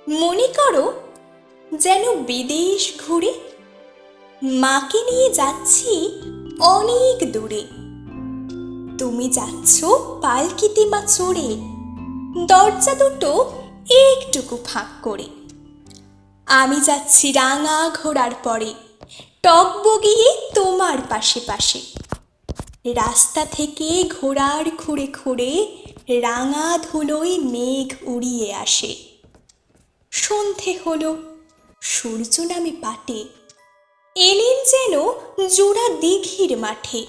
মনে করো যেন বিদেশ ঘুরে মাকে নিয়ে যাচ্ছি অনেক দূরে। তুমি যাচ্ছ পালকিতে মা চড়ে, দরজা দুটো একটুকু ফাঁক করে। আমি যাচ্ছি রাঙা ঘোড়ার পরে, টগবগিয়ে তোমার পাশে পাশে। রাস্তা থেকে ঘোড়ার খুঁড়ে খুঁড়ে রাঙা ধুলোয় মেঘ উড়িয়ে আসে। সন্ধে হলো, সূর্য নামে পাটে, এলেন যেন জোড়া দিঘির মাঠে।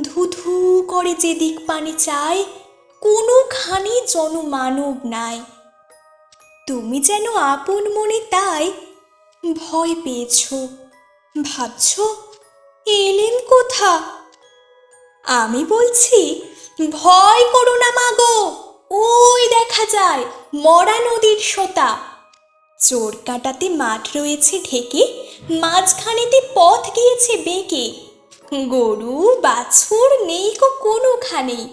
ধুধু করে যেদিক পানে চায়, কোনোখানি জনমানব নাই। তুমি যেন আপন মনে তাই ভয় পেয়েছ, ভাবছ এলেম কোথা। আমি বলছি ভয় করো না মাগো, ওই দেখা যায় মরা নদীর সোতা। চোর কাঁটাতে মাঠ রয়েছে ঢেকে, মাঝখানেতে পথ গিয়েছে বেঁকে। গরু বাছুর নেই কো কোনোখানেই,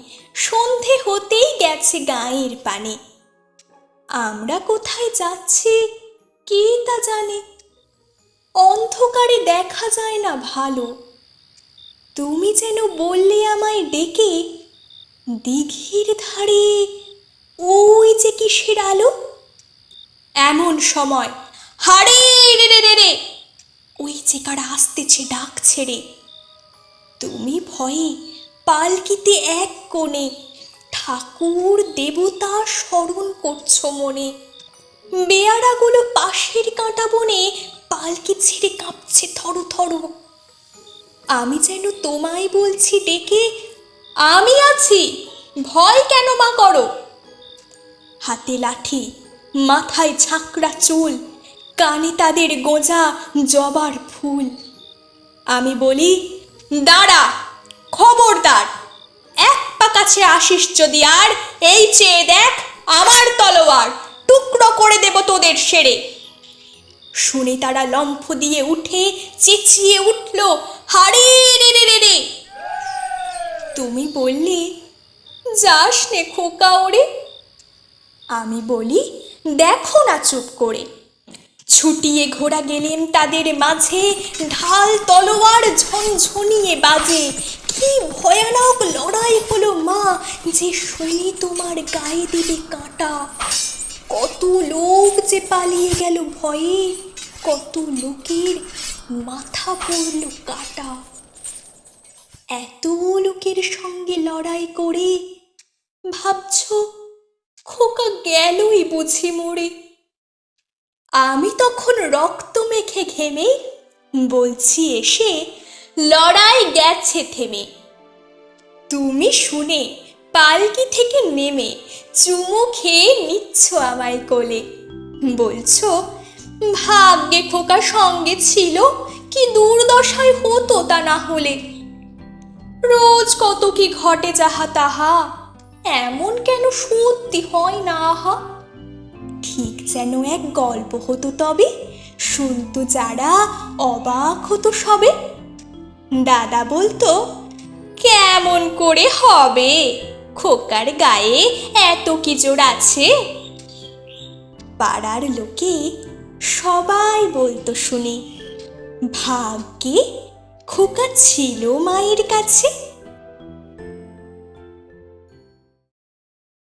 সন্ধে হতেই গেছে গাঁয়ের পানে। আমরা কোথায় যাচ্ছি কে তা জানে, অন্ধকারে দেখা যায় না ভালো। তুমি যেন বললে আমায় ডেকে, দিঘির ধারে ওই যে কিসের আলো। এমন সময় হারে রে রে রে রে, ওই যে কারা আসতেছে ডাক ছেড়ে। তুমি ভয়ে পালকিতে এক কোণে, ঠাকুর দেবতা স্মরণ করছো মনে। বেয়ারাগুলো পাশের কাঁটা বনে পালকি ছেড়ে কাঁপছে থরো থরো। আমি যেন তোমায় বলছি ডেকে, আমি আছি, ভয় কেন মা করো। হাতে লাঠি, মাথায় ঝাঁকড়া চুল, কানে তাদের গোঁজা জবার ফুল। আমি বলি দাঁড়া, খবরদার, এক পা কাছে আসিস যদি আর, এই চেয়ে দেখ আমার তলোয়ার, টুকরো করে দেব তোদের সেরে। শুনে তারা লম্ফ দিয়ে উঠে চেঁচিয়ে উঠল, হারে রে রে রে রে। তুমি বললে যাস নে খোকা ওরে। আমি বলি দেখো না চুপ করে। ছুটিয়ে ঘোড়া গেলেন তাদের মাঝে, ঢাল তলোয়ার ঝনঝনিয়ে বাজে। কি ভয়ানক লড়াই হলো মা, যে শুনি তোমার গায়ে দিবে কাঁটা। কত লোক যে পালিয়ে গেল ভয়ে, কত লোকের মাথা পড়ল কাটা। এত লোকের সঙ্গে লড়াই করে ভাবছ খোকা গেলই বুঝি মরে। আমি তখন রক্ত মেখে ঘেমে বলছি এসে, লড়াই গেছে থেমে। তুমি শুনে পালকি থেকে নেমে চুমু খেয়ে নিচ্ছ আমায় কোলে। বলছো ভাগ্যে খোকা সঙ্গে ছিল, কি দুর্দশায় হতো তা না হলে। রোজ কত কি ঘটে যাহা তাহা, এমন কেন সত্যি হয় না আহা। ঠিক যেন এক গল্প হতো তবে, শুনতো যারা অবাক হতো সবে। দাদা বলতো কেমন করে হবে, খোকার গায়ে এত কি জোর আছে। পাড়ার লোকে সবাই বলতো শুনি, ভাগ্যে খোকা ছিল মায়ের কাছে।